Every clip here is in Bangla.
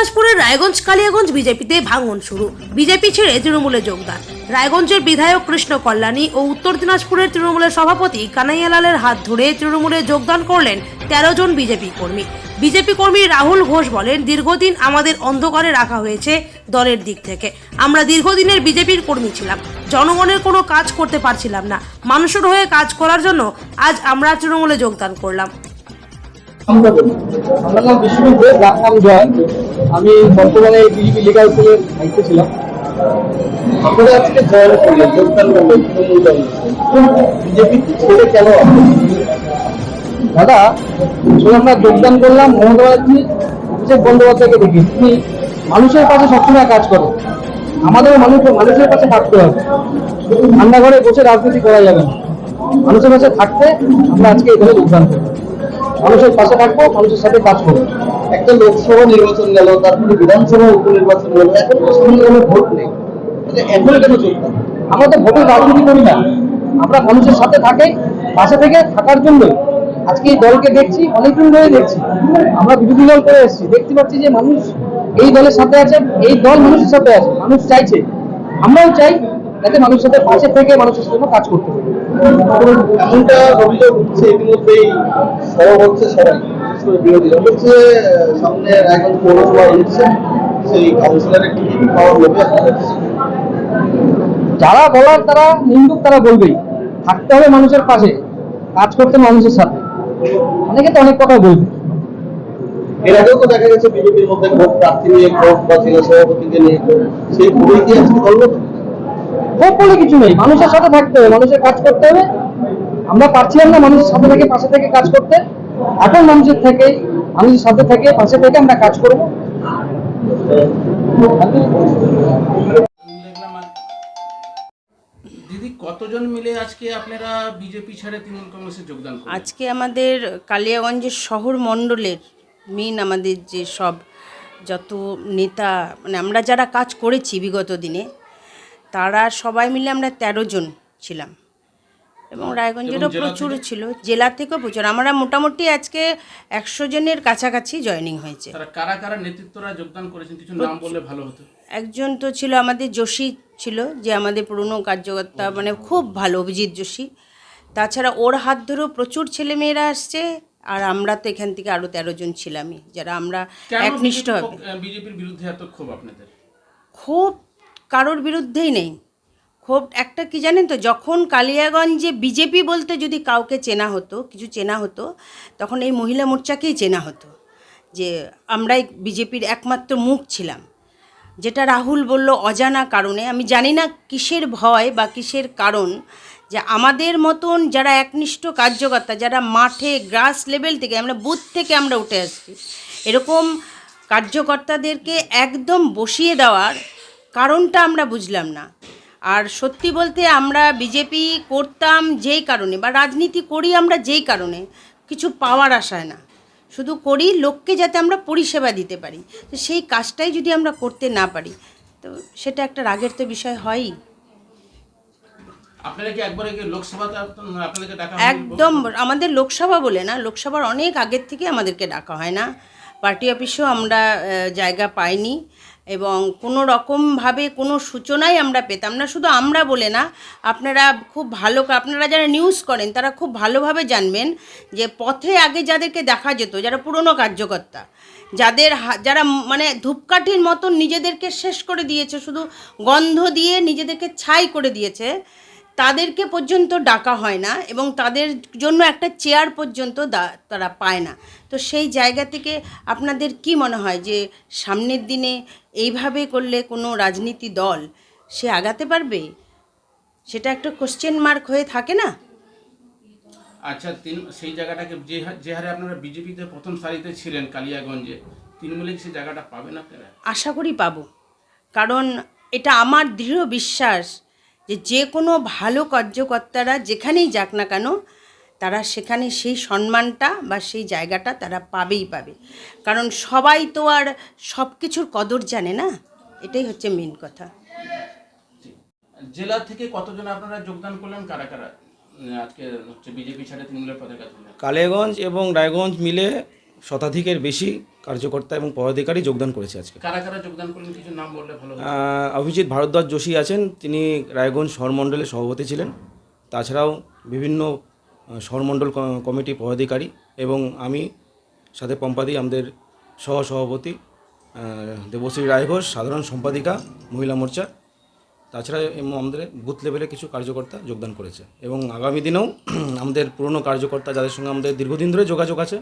দিনাজপুরের রায়গঞ্জ কালিয়াগঞ্জ বিজেপিতে ভাঙন শুরু। বিজেপি ছেড়ে তৃণমূলে যোগদান। রায়গঞ্জের বিধায়ক কৃষ্ণ কল্যাণী ও উত্তর দিনাজপুরের তৃণমূলের সভাপতি কানাইয়ালালের হাত ধরে তৃণমূলে যোগদান করলেন 13 জন বিজেপি কর্মী। বিজেপি কর্মী রাহুল ঘোষ বলেন, দীর্ঘদিন আমাদের অন্ধকারে রাখা হয়েছে দলের দিক থেকে। আমরা দীর্ঘদিনের বিজেপির কর্মী ছিলাম, জনগণের কোনো কাজ করতে পারছিলাম না। মানুষের হয়ে কাজ করার জন্য আজ আমরা তৃণমূলে যোগদান করলাম। আমার নাম বিশ্বজিৎ দে, ডাক নাম জয়। আমি বর্তমানে বিজেপি লিগাল সেলের দায়িত্বে ছিলাম। আপনারা আজকে জয়েন করলেন, যোগদান করলেন তৃণমূল দলে। বিজেপি ছেড়ে কেন দাদা? আসলে আমরা যোগদান করলাম মমতা ব্যানার্জি অভিষেক বন্দ্যোপাধ্যায়কে দেখি। তিনি মানুষের কাছে সবসময় কাজ করেন। আমাদেরও মানুষের কাছে থাকতে হবে। রান্নাঘরে বসে রাজনীতি করা যাবে না। মানুষের কাছে থাকতে আমরা আজকে এই দলে যোগদান করি। মানুষের পাশে থাকবো, মানুষের সাথে কাজ করবো। একটা লোকসভা নির্বাচন গেল, তারপরে বিধানসভা উপনির্বাচন গেল, এখন তো সামনে কোনো ভোট নেই। এখন কেন চলতাম? আমরা তো ভোটের রাজনীতি করি না, আমরা মানুষের সাথে থাকি, পাশে থেকে থাকার জন্যই আজকে এই দলকে দেখছি। অনেকদিন ধরে দেখছি, আমরা বিরোধী দল করে এসেছি, দেখতে পাচ্ছি যে মানুষ এই দলের সাথে আছে, এই দল মানুষের সাথে আছে। মানুষ চাইছে, আমরাও চাই যাতে মানুষের সাথে পাশে থেকে মানুষের জন্য কাজ করতে পারি। এমনটা অভিযোগ হচ্ছে ইতিমধ্যেই সরব হচ্ছে সবাই, বিশেষ করে বিরোধীরা বলছে সামনে এখন পৌরসভা ইলেকশন, সেই কাউন্সিলরের টিকিট পাওয়া যাবে। যারা বলার তারা নিন্দুক, তারা বলবেই। থাকতে হবে মানুষের পাশে, কাজ করতে মানুষের সাথে। অনেকে তো অনেক কথা বলবে। এর আগেও তো দেখা গেছে বিজেপির মধ্যে ভোট প্রার্থী নিয়ে ভোট বা জেলা সভাপতিকে নিয়ে সেই ভোটই কি আজকে বলবো? ভোট বলে কিছু নেই, মানুষের সাথে থাকতে হবে, মানুষের কাজ করতে হবে। আমরা পারছিলাম না মানুষের সাথে থেকে পাশে থেকে কাজ করতে, এখন মানুষের সাথে থেকে পাশে থেকে আমরা কাজ করব। দিদি, কতজন মিলে আজকে আপনারা বিজেপি ছেড়ে তৃণমূল কংগ্রেসে যোগদান করলেন? আজকে আমাদের কালিয়াগঞ্জের শহর মণ্ডলের মেন আমাদের যে সব যত নেতা, মানে আমরা যারা কাজ করেছি বিগত দিনে, তারা সবাই মিলে আমরা 13 জন ছিলাম। এবং রায়গঞ্জেরও প্রচুর ছিল, জেলা থেকেও প্রচুর। আমরা মোটামুটি আজকে 100 জনের কাছাকাছি জয়েনিং হয়েছে। তারা কারা কারা নেতৃত্বরা যোগদান করেছেন, কিছু নাম বললে ভালো হতো। একজন তো ছিল আমাদের যোশী ছিল, যে আমাদের পুরনো কার্যকর্তা, মানে খুব ভালো, অভিজিৎ যোশী। তাছাড়া ওর হাত ধরেও প্রচুর ছেলেমেয়েরা আসছে। আর আমরা তো এখান থেকে আরও 13 জন ছিলামই, যারা আমরা একনিষ্ঠ হবে। বিজেপির বিরুদ্ধে এত ক্ষোভ আপনাদের? ক্ষোভ কারোর বিরুদ্ধেই নেই। ক্ষোভ একটা কি জানেন তো, যখন কালিয়াগঞ্জে বিজেপি বলতে যদি কাউকে চেনা হতো, কিছু চেনা হতো, তখন এই মহিলা মোর্চাকেই চেনা হতো, যে আমরাই বিজেপির একমাত্র মুখ ছিলাম। যেটা রাহুল বলল অজানা কারণে, আমি জানি না কিসের ভয় বা কিসের কারণ, যে আমাদের মতন যারা একনিষ্ঠ কার্যকর্তা, যারা মাঠে গ্রাস লেভেল থেকে, আমরা বুথ থেকে আমরা উঠে আসছি, এরকম কার্যকর্তাদেরকে একদম বসিয়ে দেওয়ার কারণটা আমরা বুঝলাম না। আর সত্যি বলতে আমরা বিজেপি করতাম যেই কারণে, বা রাজনীতি করি আমরা যেই কারণে, কিছু পাওয়ার আশায় না, শুধু করি লোককে যাতে আমরা পরিষেবা দিতে পারি। তো সেই কাজটাই যদি আমরা করতে না পারি, তো সেটা একটা রাগের তো বিষয় হয়ই। আপনারা কি একবারে লোকসভাতে আপনাদেরকে ডাকা? একদম, আমাদের লোকসভা বলে না, লোকসভার অনেক আগের থেকে আমাদেরকে ডাকা হয় না। পার্টি অফিসেও আমরা জায়গা পাইনি, এবং কোনো রকমভাবে কোনো সূচনাই আমরা পেতাম না। শুধু আমরা বলে না, আপনারা খুব ভালো, আপনারা যারা নিউজ করেন তারা খুব ভালোভাবে জানবেন যে পথে আগে যাদেরকে দেখা যেত, যারা পুরনো কার্যকর্তা, যারা মানে ধূপকাঠির মতন নিজেদেরকে শেষ করে দিয়েছে, শুধু গন্ধ দিয়ে নিজেদেরকে ছাই করে দিয়েছে, তাদেরকে পর্যন্ত ডাকা হয় না, এবং তাদের জন্য একটা চেয়ার পর্যন্ত তারা পায় না। তো সেই জায়গা থেকে আপনাদের কি মনে হয় যে সামনের দিনে এইভাবে করলে কোনো রাজনীতি দল সে আগাতে পারবে? সেটা একটা কোশ্চেন মার্ক হয়ে থাকে না? আচ্ছা, সেই জায়গাটাকে যে হারে আপনারা বিজেপিতে প্রথম সারিতে ছিলেন কালিয়াগঞ্জে, তৃণমূলে সেই জায়গাটা পাবেন আপনারা? আশা করি পাবো, কারণ এটা আমার দৃঢ় বিশ্বাস যে কোনো ভালো কার্যকর্তারা যেখানেই যাক না কেন, তারা সেখানে সেই সম্মানটা বা সেই জায়গাটা তারা পাবেই পাবে। কারণ সবাই তো আর সব কিছুর কদর জানে না, এটাই হচ্ছে মেন কথা। জেলা থেকে কতজন আপনারা যোগদান করলেন, কারা কারা আজকে হচ্ছে বিজেপি ছেড়ে তৃণমূলের পতাকা তুললেন? কালিয়াগঞ্জ এবং রায়গঞ্জ মিলে শতাধিকের বেশি কার্যকর্তা এবং পদাধিকারী যোগদান করেছে আজকে। কারা কারা যোগদান করলেন কিছু নাম বললে ভালো হতো। অভিজিৎ ভারদ্বাজ যোশী আছেন, তিনি রায়গঞ্জ শহরমণ্ডলের সভাপতি ছিলেন। তাছাড়াও বিভিন্ন শহরমণ্ডল কমিটি পদাধিকারী এবং আমি, সাথে পম্পাদি আমাদের সহসভাপতি, দেবশ্রী রায় ঘোষ সাধারণ সম্পাদিকা মহিলা মোর্চা। তাছাড়া আমাদের বুথ লেভেলে কিছু কার্যকর্তা যোগদান করেছে এবং আগামী দিনেও আমাদের পুরনো কার্যকর্তা যাদের সঙ্গে আমাদের দীর্ঘদিন ধরে যোগাযোগ আছে,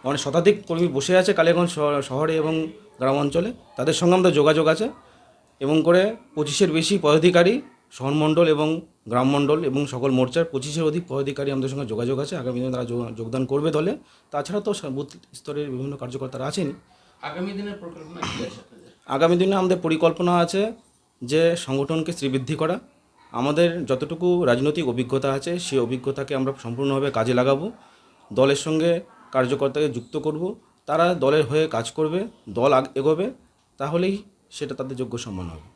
অনেক শতাধিক কর্মী বসে আছে কালিয়াগঞ্জ শহরে এবং গ্রাম অঞ্চলে, তাদের সঙ্গে আমাদের যোগাযোগ আছে এবং করে 25-এর বেশি পদাধিকারী শহরমণ্ডল এবং গ্রামমণ্ডল এবং সকল মোর্চার 25-এর অধিক পদাধিকারী আমাদের সঙ্গে যোগাযোগ আছে। আগামী দিনে তারা যোগদান করবে দলে। তাছাড়া তো বুথ স্তরের বিভিন্ন কার্যকর্তারা আছেনই। আগামী দিনের পরিকল্পনা কি আছে আপনাদের? আগামী দিনে আমাদের পরিকল্পনা আছে যে সংগঠনকে শ্রীবৃদ্ধি করা। আমাদের যতটুকু রাজনৈতিক অভিজ্ঞতা আছে সেই অভিজ্ঞতাকে আমরা সম্পূর্ণভাবে কাজে লাগাবো। দলের সঙ্গে কার্যকর্তাকে যুক্ত করব, তারা দলের হয়ে কাজ করবে, দল এগোবে, তাহলেই সেটা তাদের যোগ্য সম্মান হবে।